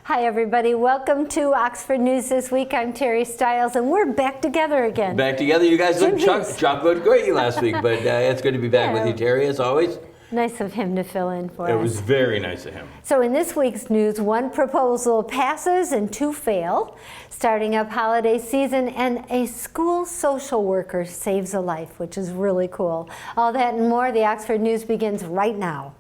Hi everybody, welcome to Oxford News This Week. I'm Terry Stiles and we're back together again. Back together. You guys looked chocolate great last week, but it's good to be back with you, Terry, as always. Nice of him to fill in for us. It was very nice of him. So in this week's news, one proposal passes and two fail. Starting up holiday season, and a school social worker saves a life, which is really cool. All that and more, the Oxford News begins right now.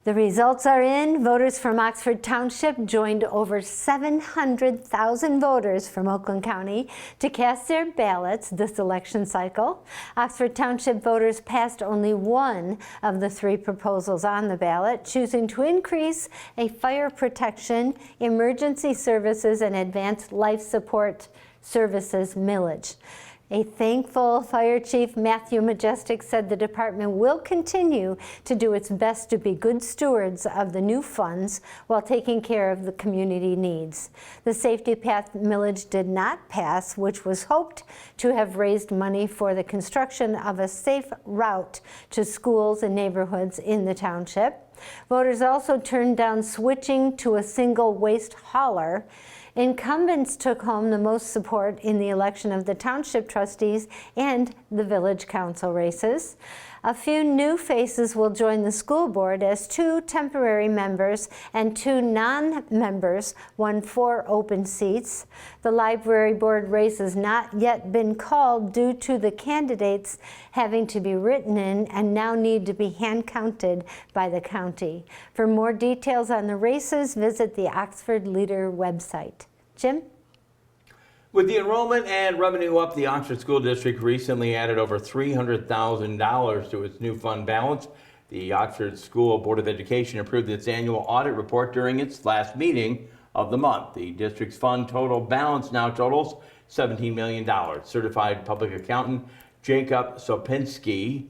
The results are in. Voters from Oxford Township joined over 700,000 voters from Oakland County to cast their ballots this election cycle. Oxford Township voters passed only one of the three proposals on the ballot, choosing to increase a fire protection, emergency services, and advanced life support services millage. A thankful Fire Chief Matthew Majestic said the department will continue to do its best to be good stewards of the new funds while taking care of the community needs. The Safety Path millage did not pass, which was hoped to have raised money for the construction of a safe route to schools and neighborhoods in the township. Voters also turned down switching to a single waste hauler. Incumbents took home the most support in the election of the township trustees and the village council races. A few new faces will join the school board as two temporary members and two non-members won 4 open seats. The library board race has not yet been called due to the candidates having to be written in and now need to be hand counted by the county. For more details on the races, visit the Oxford Leader website. Jim? With the enrollment and revenue up, the Oxford School District recently added over $300,000 to its new fund balance. The Oxford School Board of Education approved its annual audit report during its last meeting of the month. The district's fund total balance now totals $17 million. Certified public accountant Jacob Sopinski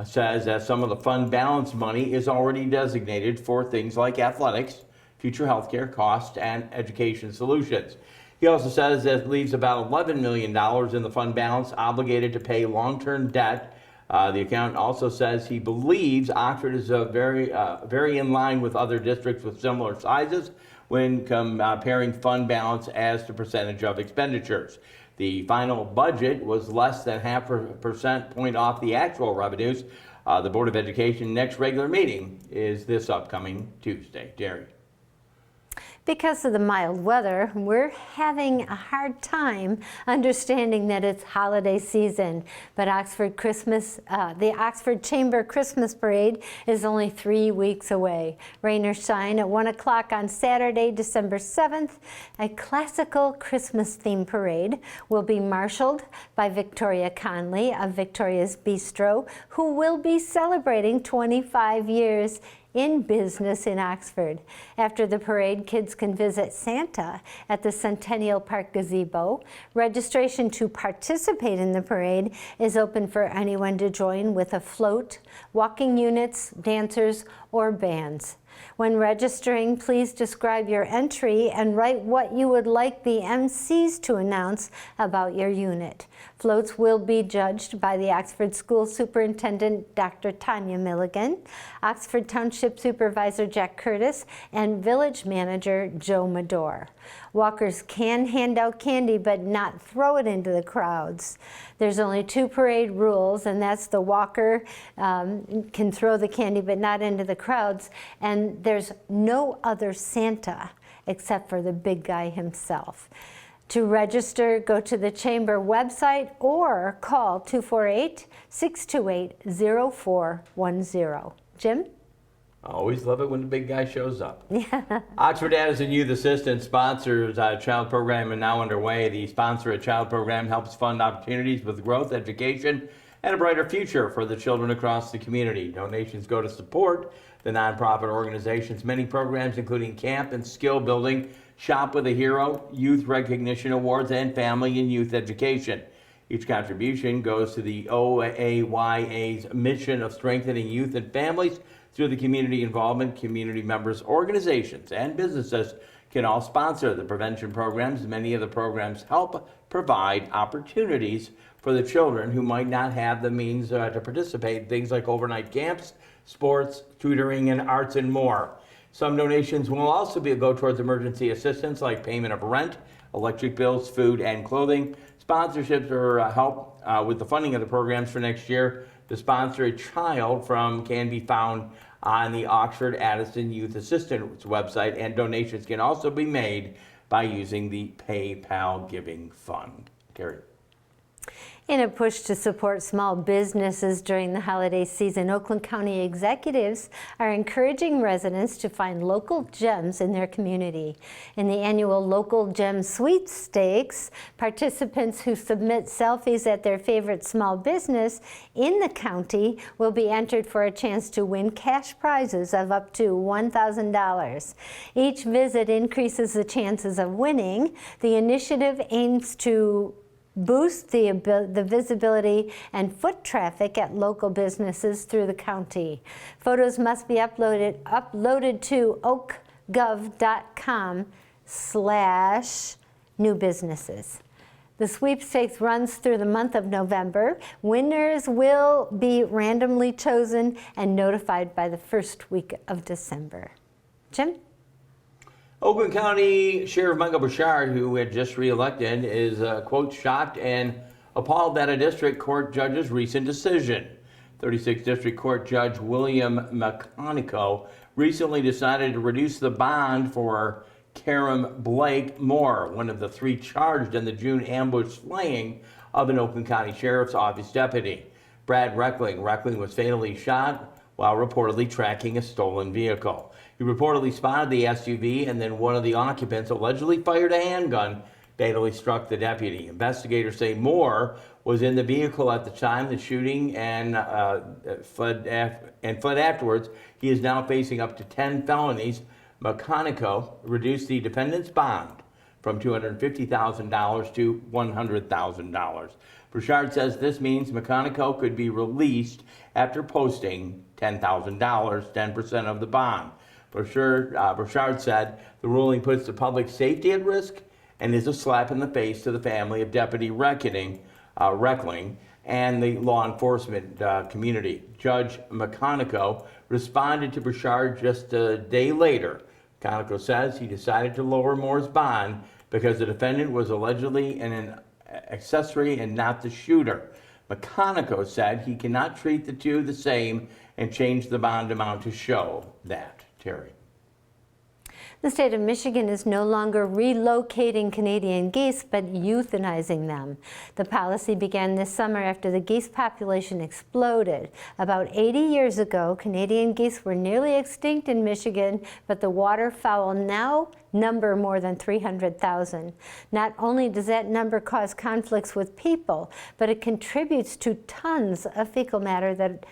says that some of the fund balance money is already designated for things like athletics, future healthcare costs, and education solutions. He also says that it leaves about $11 million in the fund balance obligated to pay long-term debt. The accountant also says he believes Oxford is very in line with other districts with similar sizes when comparing fund balance as to percentage of expenditures. The final budget was less than 0.5 percentage point off the actual revenues. The Board of Education next regular meeting is this upcoming Tuesday. Jerry. Because of the mild weather, we're having a hard time understanding that it's holiday season. But the Oxford Chamber Christmas Parade is only 3 weeks away. Rain or shine, at 1 o'clock on Saturday, December 7th, a classical Christmas themed parade will be marshaled by Victoria Conley of Victoria's Bistro, who will be celebrating 25 years in business in Oxford. After the parade, kids can visit Santa at the Centennial Park Gazebo. Registration to participate in the parade is open for anyone to join with a float, walking units, dancers, or bands. When registering, please describe your entry and write what you would like the MCs to announce about your unit. Floats will be judged by the Oxford School Superintendent, Dr. Tanya Milligan, Oxford Township Supervisor Jack Curtis, and Village Manager Joe Medor. Walkers can hand out candy but not throw it into the crowds. There's only 2 parade rules, and that's the walker can throw the candy but not into the crowds, and there's no other Santa except for the big guy himself. To register, go to the Chamber website or call 248-628-0410. Jim? I always love it when the big guy shows up. Yeah. Oxford Addison Youth Assistance sponsors a child program and now underway. The Sponsor a Child program helps fund opportunities with growth, education, and a brighter future for the children across the community. Donations go to support the nonprofit organization's many programs, including camp and skill building, Shop with a Hero, Youth Recognition Awards, and family and youth education. Each contribution goes to the OAYA's mission of strengthening youth and families through the community involvement. Community members, organizations, and businesses can all sponsor the prevention programs. Many of the programs help provide opportunities for the children who might not have the means to participate in things like overnight camps, sports, tutoring, and arts, and more. Some donations will also go towards emergency assistance like payment of rent, electric bills, food, and clothing. Sponsorships or help with the funding of the programs for next year to sponsor a child can be found on the Oxford Addison Youth Assistance website, and donations can also be made by using the PayPal Giving Fund. Carrie. In a push to support small businesses during the holiday season, Oakland County executives are encouraging residents to find local gems in their community. In the annual Local Gem Sweepstakes, participants who submit selfies at their favorite small business in the county will be entered for a chance to win cash prizes of up to $1,000. Each visit increases the chances of winning. The initiative aims to boost the visibility and foot traffic at local businesses through the county. Photos must be uploaded to oakgov.com/new businesses. The sweepstakes runs through the month of November. Winners will be randomly chosen and notified by the first week of December. Jim? Oakland County Sheriff Michael Bouchard, who had just reelected, is, quote, shocked and appalled at a district court judge's recent decision. 36th District Court Judge William McConico recently decided to reduce the bond for Karen Blake Moore, one of the three charged in the June ambush slaying of an Oakland County Sheriff's Office deputy. Brad Reckling. Reckling was fatally shot while reportedly tracking a stolen vehicle. He reportedly spotted the SUV, and then one of the occupants allegedly fired a handgun, fatally struck the deputy. Investigators say Moore was in the vehicle at the time of the shooting and fled afterwards. He is now facing up to 10 felonies. McConico reduced the defendant's bond from $250,000 to $100,000. Bouchard says this means McConico could be released after posting $10,000, 10% of the bond. Bouchard said the ruling puts the public safety at risk and is a slap in the face to the family of Deputy Reckling and the law enforcement community. Judge McConico responded to Bouchard just a day later. McConico says he decided to lower Moore's bond because the defendant was allegedly an accessory and not the shooter. McConico said he cannot treat the two the same and change the bond amount to show that. Terry. The state of Michigan is no longer relocating Canadian geese, but euthanizing them. The policy began this summer after the geese population exploded. About 80 years ago, Canadian geese were nearly extinct in Michigan, but the waterfowl now number more than 300,000. Not only does that number cause conflicts with people, but it contributes to tons of fecal matter that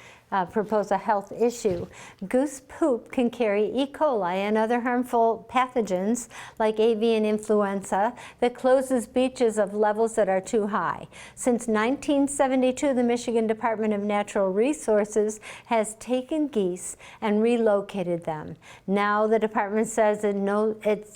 propose a health issue. Goose poop can carry E. coli and other harmful pathogens like avian influenza that closes beaches of levels that are too high. Since 1972, the Michigan Department of Natural Resources has taken geese and relocated them. Now the department says it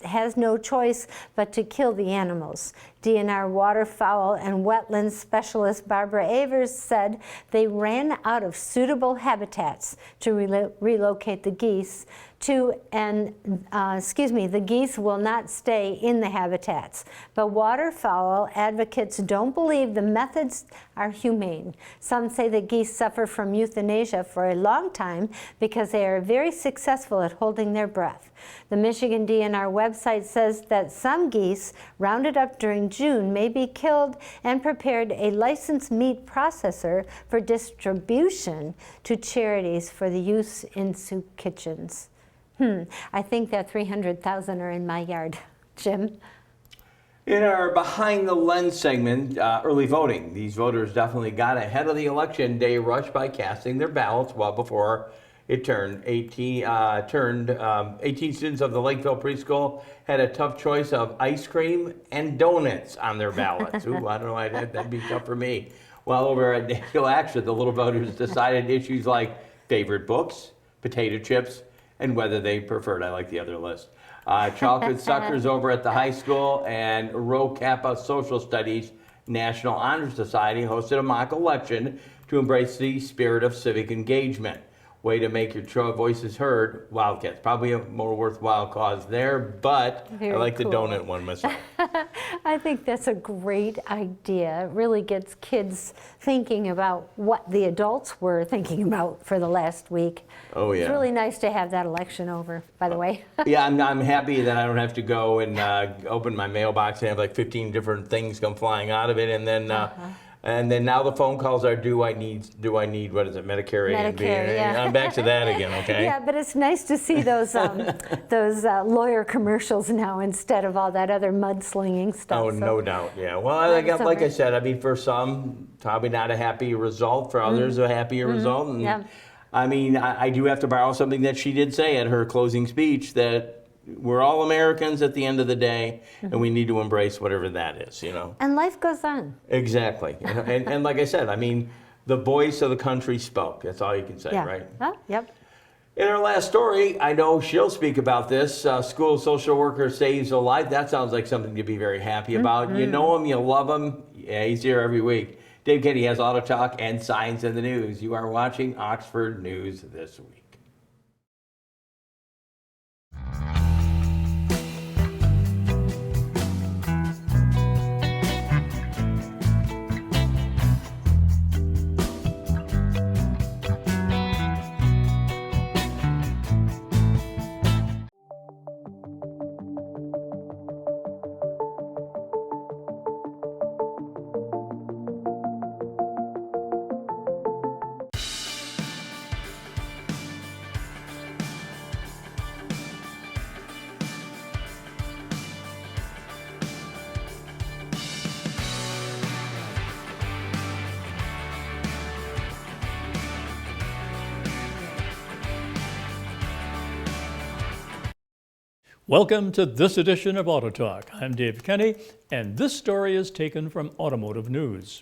has no choice but to kill the animals. DNR waterfowl and wetlands specialist Barbara Avers said they ran out of suitable habitats to relocate the geese the geese will not stay in the habitats. But waterfowl advocates don't believe the methods are humane. Some say that geese suffer from euthanasia for a long time because they are very successful at holding their breath. The Michigan DNR website says that some geese rounded up during June may be killed and prepared a licensed meat processor for distribution to charities for the use in soup kitchens. I think that 300,000 are in my yard. Jim? In our Behind the Lens segment, early voting. These voters definitely got ahead of the election day rush by casting their ballots well before It turned 18 students of the Lakeville Preschool had a tough choice of ice cream and donuts on their ballots. Ooh, I don't know, that'd be tough for me. While over at National Action, the little voters decided issues like favorite books, potato chips, and whether they preferred, I like the other list, chocolate suckers over at the high school, and Rho Kappa Social Studies National Honor Society hosted a mock election to embrace the spirit of civic engagement. Way to make your voices heard, Wildcats. Probably a more worthwhile cause there, but Very I like cool. the donut one myself. I think that's a great idea. It really gets kids thinking about what the adults were thinking about for the last week. Oh, yeah. It's really nice to have that election over, by the way. Yeah, I'm happy that I don't have to go and open my mailbox and have like 15 different things come flying out of it, and then now the phone calls are, do I need what is it, Medicare A and B? Medicare, yeah. I'm back to that again, okay? Yeah, but it's nice to see those lawyer commercials now instead of all that other mudslinging stuff. Oh, So no doubt, yeah. Well, like I said, I mean, for some, probably not a happy result. For others, a happier result. And Yeah. I mean, I do have to borrow something that she did say at her closing speech, that we're all Americans at the end of the day, and we need to embrace whatever that is, you know? And life goes on. Exactly. And like I said, I mean, the voice of the country spoke. That's all you can say, Yeah. right? Yep. In our last story, I know she'll speak about this. School social worker saves a life. That sounds like something to be very happy about. You know him, you love him. Yeah, he's here every week. Dave Kenny has Auto Talk and Science in the News. You are watching Oxford News This Week. Welcome to this edition of Auto Talk. I'm Dave Kenny, and this story is taken from Automotive News.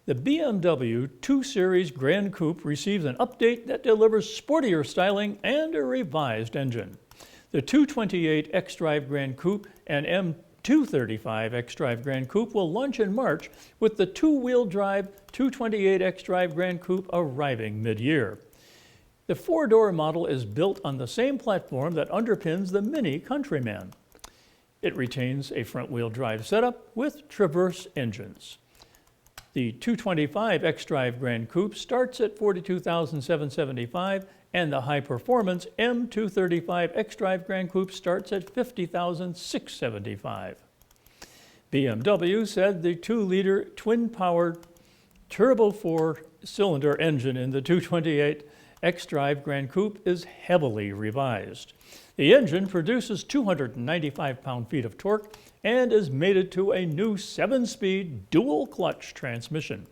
The BMW 2 Series Gran Coupe receives an update that delivers sportier styling and a revised engine. The 228 xDrive Gran Coupe and M235 xDrive Gran Coupe will launch in March, with the two-wheel drive 228 xDrive Gran Coupe arriving mid-year. The four-door model is built on the same platform that underpins the Mini Countryman. It retains a front-wheel drive setup with Traverse engines. The 225 xDrive Gran Coupe starts at $42,775, and the high-performance M235 xDrive Gran Coupe starts at $50,675. BMW said the 2-liter twin-powered turbo 4-cylinder engine in the 228 xDrive Gran Coupe is heavily revised. The engine produces 295 pound-feet of torque and is mated to a new 7-speed dual-clutch transmission.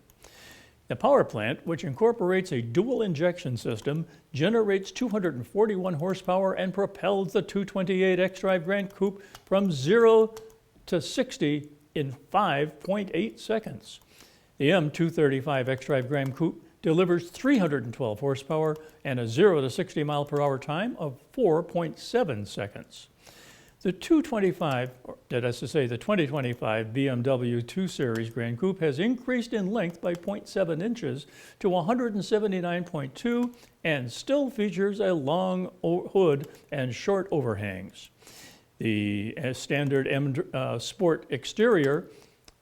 The power plant, which incorporates a dual injection system, generates 241 horsepower and propels the 228 xDrive Gran Coupe from 0 to 60 in 5.8 seconds. The M235 xDrive Gran Coupe delivers 312 horsepower and a 0 to 60 mile per hour time of 4.7 seconds. The 2025 BMW 2 Series Gran Coupe has increased in length by 0.7 inches to 179.2 and still features a long hood and short overhangs. The standard M Sport exterior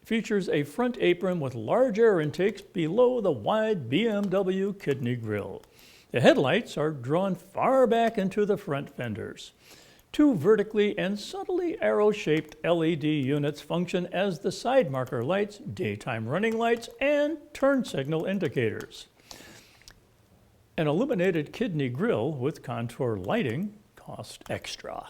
features a front apron with large air intakes below the wide BMW kidney grille. The headlights are drawn far back into the front fenders. Two vertically and subtly arrow-shaped LED units function as the side marker lights, daytime running lights, and turn signal indicators. An illuminated kidney grille with contour lighting cost extra.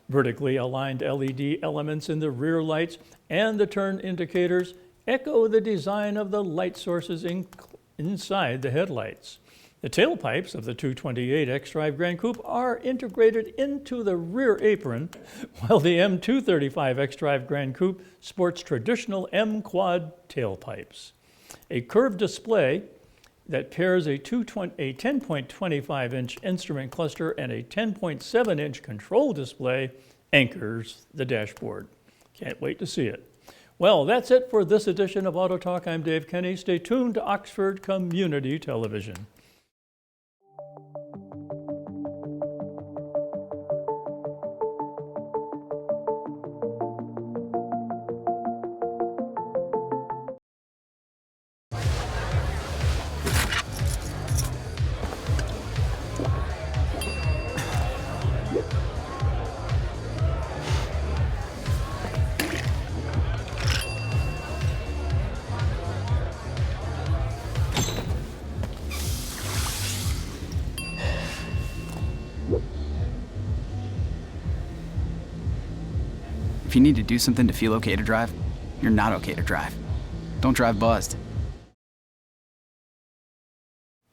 Vertically aligned LED elements in the rear lights and the turn indicators echo the design of the light sources inside the headlights. The tailpipes of the 228 X-Drive Grand Coupe are integrated into the rear apron, while the M235 X-Drive Grand Coupe sports traditional M-Quad tailpipes. A curved display that pairs a 10.25-inch instrument cluster and a 10.7-inch control display anchors the dashboard. Can't wait to see it. Well, that's it for this edition of Auto Talk. I'm Dave Kenny. Stay tuned to Oxford Community Television. If you need to do something to feel okay to drive, you're not okay to drive. Don't drive buzzed.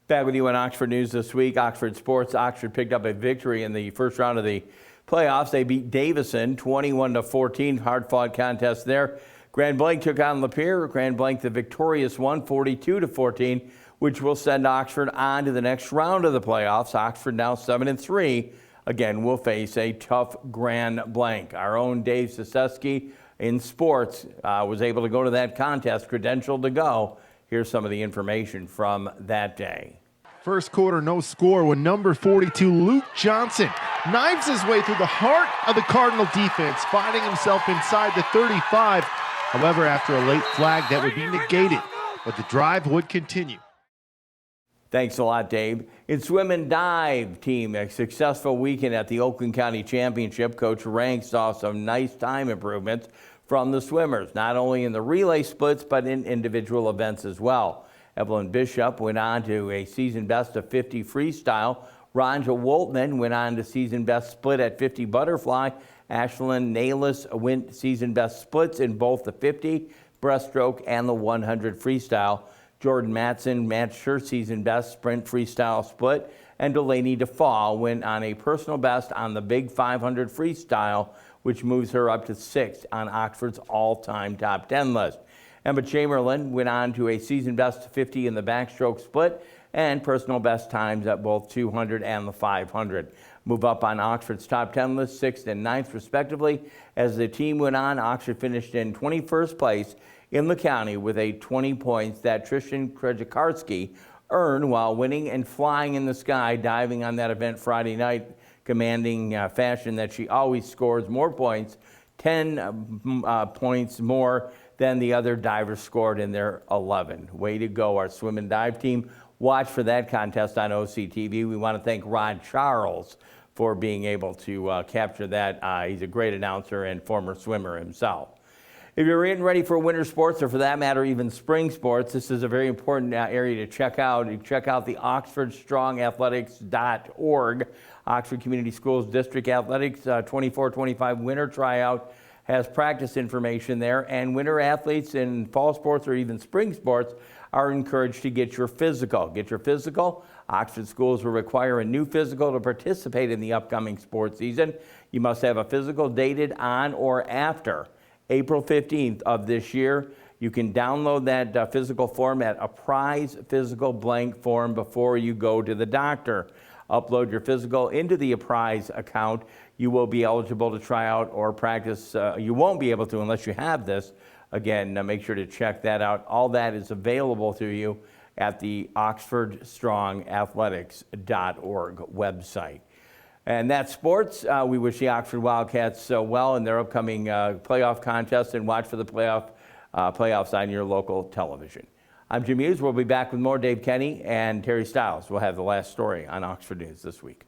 Back with you on Oxford News this week. Oxford Sports. Oxford picked up a victory in the first round of the playoffs. They beat Davison 21-14. Hard-fought contest there. Grand Blanc took on Lapeer. Grand Blanc, the victorious one, 42-14, which will send Oxford on to the next round of the playoffs. Oxford now 7-3. Again, will face a tough Grand Blanc. Our own Dave Sosesky in sports was able to go to that contest, credentialed to go. Here's some of the information from that day. First quarter, no score when number 42, Luke Johnson, knives his way through the heart of the Cardinal defense, finding himself inside the 35. However, after a late flag, that would be negated, but the drive would continue. Thanks a lot, Dave. In swim and dive team, a successful weekend at the Oakland County Championship. Coach Rank saw some nice time improvements from the swimmers, not only in the relay splits, but in individual events as well. Evelyn Bishop went on to a season best of 50 freestyle. Ronja Woltman went on to season best split at 50 butterfly. Ashlyn Nalis went season best splits in both the 50 breaststroke and the 100 freestyle. Jordan Matson matched her season best sprint freestyle split, and Delaney DeFall went on a personal best on the big 500 freestyle, which moves her up to 6th on Oxford's all-time top 10 list. Emma Chamberlain went on to a season best 50 in the backstroke split and personal best times at both 200 and the 500. Move up on Oxford's top 10 list, 6th and 9th respectively. As the team went on, Oxford finished in 21st place in the county with 20 points that Tristan Krajkarski earned while winning and flying in the sky, diving on that event Friday night, commanding fashion that she always scores more points, 10 points more than the other divers scored in their 11. Way to go, our swim and dive team. Watch for that contest on OCTV. We want to thank Rod Charles for being able to capture that. He's a great announcer and former swimmer himself. If you're getting ready for winter sports, or for that matter, even spring sports, this is a very important area to check out. You check out the OxfordStrongAthletics.org. Oxford Community Schools District Athletics 24-25 winter tryout has practice information there, and winter athletes in fall sports or even spring sports are encouraged to get your physical. Get your physical. Oxford schools will require a new physical to participate in the upcoming sports season. You must have a physical dated on or after April 15th of this year. You can download that physical form at Apprise Physical Blank form before you go to the doctor. Upload your physical into the Apprise account. You will be eligible to try out or practice. You won't be able to unless you have this. Again, make sure to check that out. All that is available to you at the OxfordStrongAthletics.org website. And that's sports. We wish the Oxford Wildcats well in their upcoming playoff contest, and watch for the playoffs on your local television. I'm Jim Hughes. We'll be back with more. Dave Kenny and Terry Stiles will have the last story on Oxford News this week.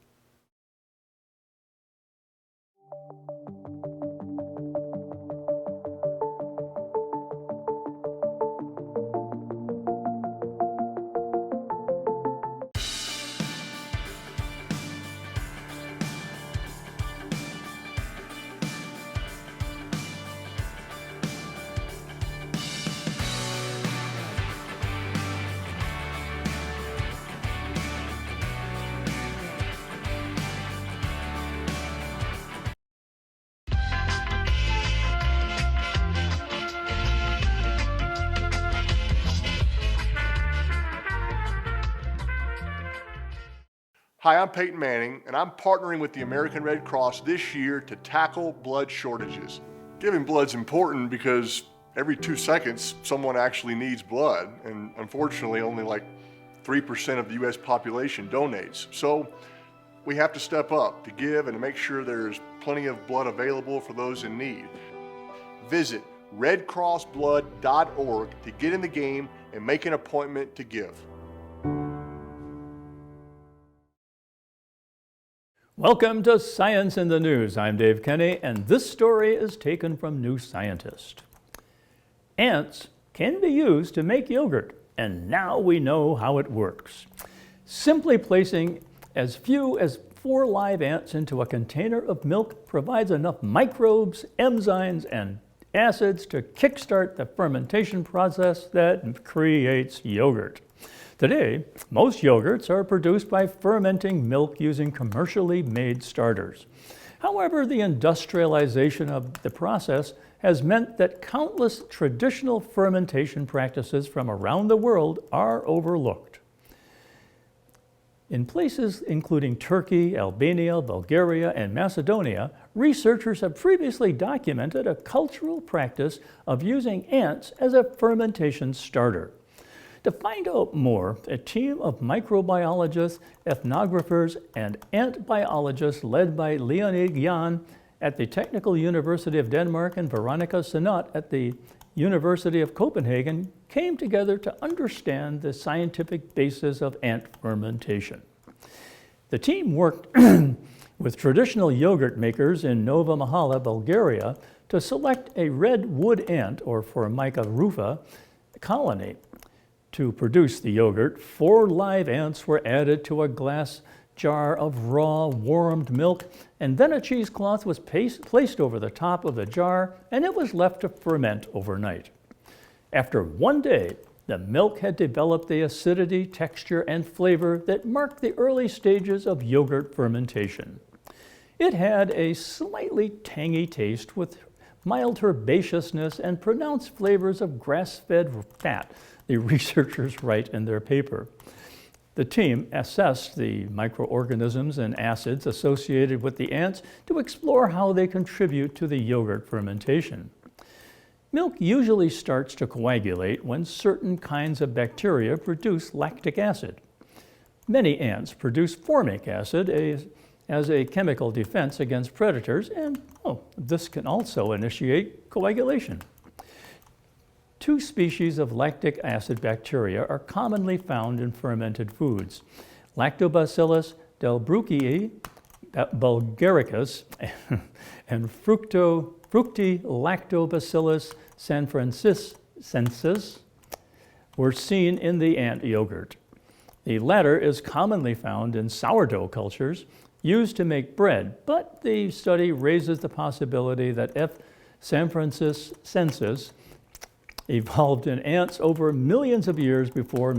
Hi, I'm Peyton Manning, and I'm partnering with the American Red Cross this year to tackle blood shortages. Giving blood's important because every 2 seconds, someone actually needs blood, and unfortunately, only like 3% of the U.S. population donates. So we have to step up to give and to make sure there's plenty of blood available for those in need. Visit redcrossblood.org to get in the game and make an appointment to give. Welcome to Science in the News. I'm Dave Kenny, and this story is taken from New Scientist. Ants can be used to make yogurt, and now we know how it works. Simply placing as few as 4 live ants into a container of milk provides enough microbes, enzymes, and acids to kickstart the fermentation process that creates yogurt. Today, most yogurts are produced by fermenting milk using commercially made starters. However, the industrialization of the process has meant that countless traditional fermentation practices from around the world are overlooked. In places including Turkey, Albania, Bulgaria, and Macedonia, researchers have previously documented a cultural practice of using ants as a fermentation starter. To find out more, a team of microbiologists, ethnographers, and ant biologists led by Leonid Jan at the Technical University of Denmark and Veronica Senat at the University of Copenhagen came together to understand the scientific basis of ant fermentation. The team worked with traditional yogurt makers in Nova Mahala, Bulgaria, to select a red wood ant, or Formica rufa, colony. To produce the yogurt, 4 live ants were added to a glass jar of raw, warmed milk, and then a cheesecloth was placed over the top of the jar, and it was left to ferment overnight. After 1 day, the milk had developed the acidity, texture, and flavor that marked the early stages of yogurt fermentation. It had a slightly tangy taste with mild herbaceousness and pronounced flavors of grass-fed fat, the researchers write in their paper. The team assessed the microorganisms and acids associated with the ants to explore how they contribute to the yogurt fermentation. Milk usually starts to coagulate when certain kinds of bacteria produce lactic acid. Many ants produce formic acid as a chemical defense against predators, and this can also initiate coagulation. 2 species of lactic acid bacteria are commonly found in fermented foods: Lactobacillus delbrueckii bulgaricus and Fructolactobacillus sanfrancensis were seen in the ant yogurt. The latter is commonly found in sourdough cultures used to make bread, but the study raises the possibility that F. sanfrancensis evolved in ants over millions of years before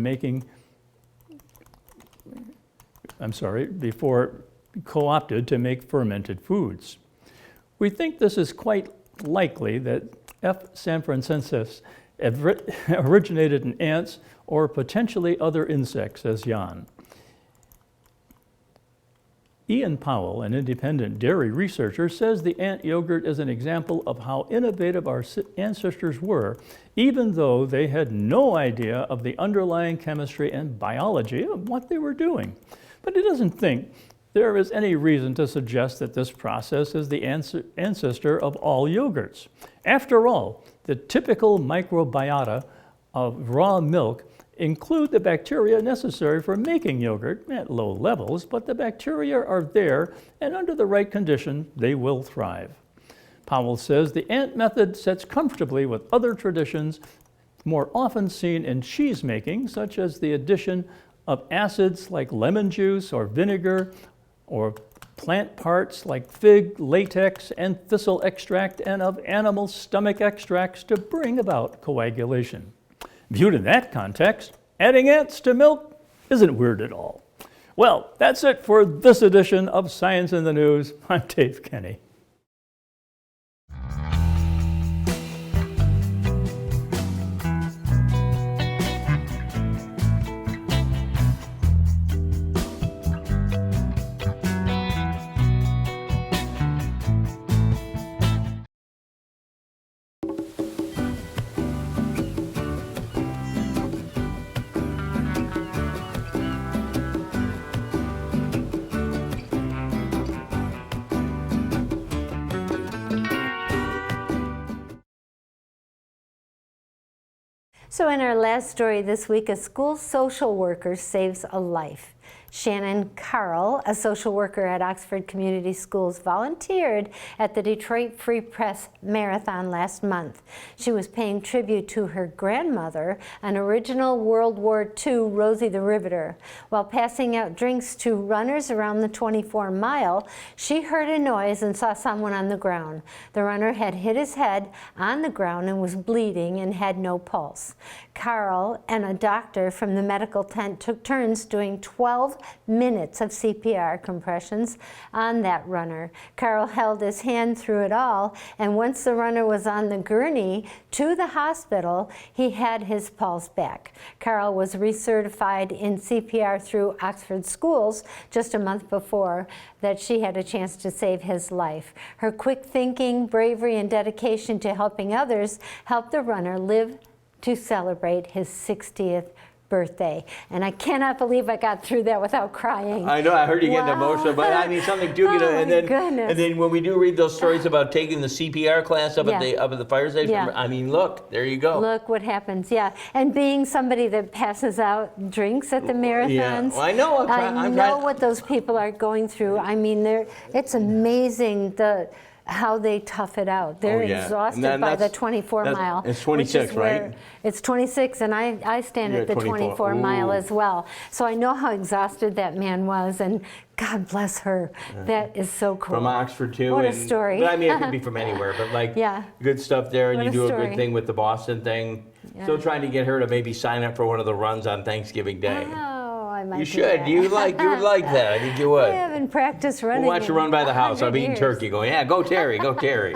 co-opted to make fermented foods. We think this is quite likely that F. sanfrancensis originated in ants or potentially other insects, says Jan. Ian Powell, an independent dairy researcher, says the ant yogurt is an example of how innovative our ancestors were, even though they had no idea of the underlying chemistry and biology of what they were doing. But he doesn't think there is any reason to suggest that this process is the ancestor of all yogurts. After all, the typical microbiota of raw milk include the bacteria necessary for making yogurt at low levels, but the bacteria are there, and under the right condition, they will thrive. Powell says the ant method sits comfortably with other traditions more often seen in cheese making, such as the addition of acids like lemon juice or vinegar, or plant parts like fig, latex, and thistle extract, and of animal stomach extracts to bring about coagulation. Viewed in that context, adding ants to milk isn't weird at all. Well, that's it for this edition of Science in the News. I'm Dave Kenny. So in our last story this week, a school social worker saves a life. Shannon Carl, a social worker at Oxford Community Schools, volunteered at the Detroit Free Press Marathon last month. She was paying tribute to her grandmother, an original World War II Rosie the Riveter. While passing out drinks to runners around the 24-mile, she heard a noise and saw someone on the ground. The runner had hit his head on the ground and was bleeding and had no pulse. Carl and a doctor from the medical tent took turns doing 12 minutes of CPR compressions on that runner. Carl held his hand through it all, and once the runner was on the gurney to the hospital, he had his pulse back. Carl was recertified in CPR through Oxford Schools just a month before that she had a chance to save his life. Her quick thinking, bravery, and dedication to helping others helped the runner live to celebrate his 60th birthday. And I cannot believe I got through that without crying. I know, I heard you getting Wow. emotional, but I mean, something do get, Oh, and my then goodness. and then when we do read those stories about taking the CPR class up Yeah. at the fire station, Yeah. I mean, look, there you go. Look what happens, yeah. And being somebody that passes out drinks at the marathons, well, I know, I'm know trying- what those people are going through. I mean, it's amazing how they tough it out. They're Oh, yeah. exhausted And by the that's- 24 that's- mile. it's which is 26, right? where- It's 26, and I stand You're at the at 24. 24 mile Ooh. as well. So I know how exhausted that man was, and God bless her. That is so cool. From Oxford too. What a and- story. But I mean, it could be from anywhere, but like Yeah. good stuff there, and What you a do a story. good thing with the Boston thing. Yeah. Still trying to get her to maybe sign up for one of the runs on Thanksgiving Day. Oh, I might You do should. that. You would like that. I think you would. I haven't practiced running. We'll watch you in run by the house. I'll be 100 eating years. turkey, going, yeah, go Terry, go Terry.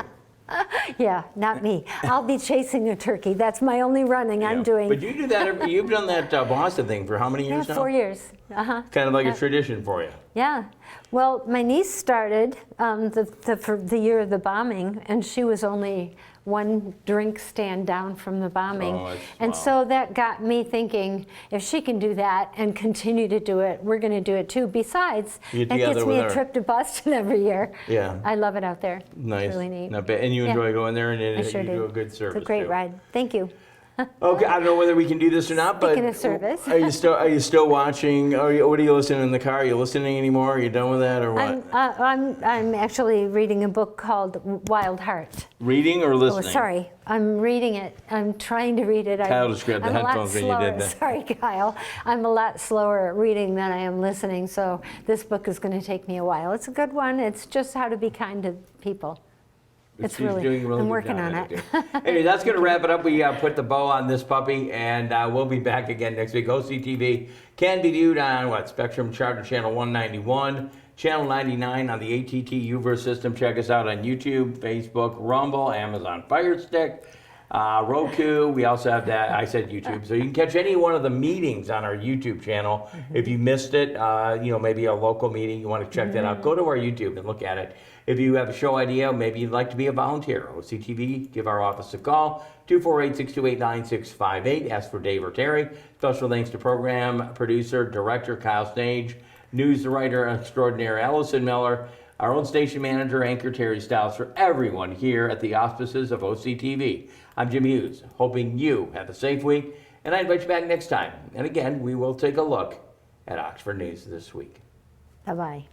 Yeah, not me. I'll be chasing a turkey. That's my only running I'm Yeah. doing. But you do that. You've done that Boston thing for how many Yeah, years now? 4 years. Kind of like a tradition for you. Yeah. Well, my niece started for the year of the bombing, and she was only one drink stand down from the bombing. Oh, and wow. so that got me thinking, if she can do that and continue to do it, we're going to do it too. Besides, You're that together gets me with a her. trip to Boston every year. Yeah. I love it out there. Nice. It's really neat. Not bad. And you Yeah. enjoy going there, and I sure you do a good service. It's a great too. ride. Thank you. Okay, I don't know whether we can do this or not, but Speaking of service. are you still watching? What are you listening in the car? Are you listening anymore? Are you done with that or what? I'm actually reading a book called Wild Heart. Reading or Oh, listening? sorry. I'm reading it. I'm trying to read it. Kyle just grabbed the I'm a lot headphones when you did slower. that. Sorry, Kyle. I'm a lot slower at reading than I am listening, so this book is going to take me a while. It's a good one. It's just how to be kind to people. It's She's really, doing a really I'm good working job on at it. Anyway, that's going to wrap it up. We put the bow on this puppy, and we'll be back again next week. OCTV can be viewed on Spectrum Charter Channel 191, Channel 99 on the ATT Uverse system. Check us out on YouTube, Facebook, Rumble, Amazon Fire Stick, Roku. We also have that. I said YouTube, so you can catch any one of the meetings on our YouTube channel. If you missed it, maybe a local meeting, you want to check that out. Go to our YouTube and look at it. If you have a show idea, maybe you'd like to be a volunteer, OCTV, give our office a call, 248-628-9658. Ask for Dave or Terry. Special thanks to program producer, director Kyle Snage, news writer extraordinaire Allison Miller, our own station manager, anchor Terry Stiles, for everyone here at the auspices of OCTV. I'm Jim Hughes, hoping you have a safe week, and I invite you back next time. And again, we will take a look at Oxford News this week. Bye-bye.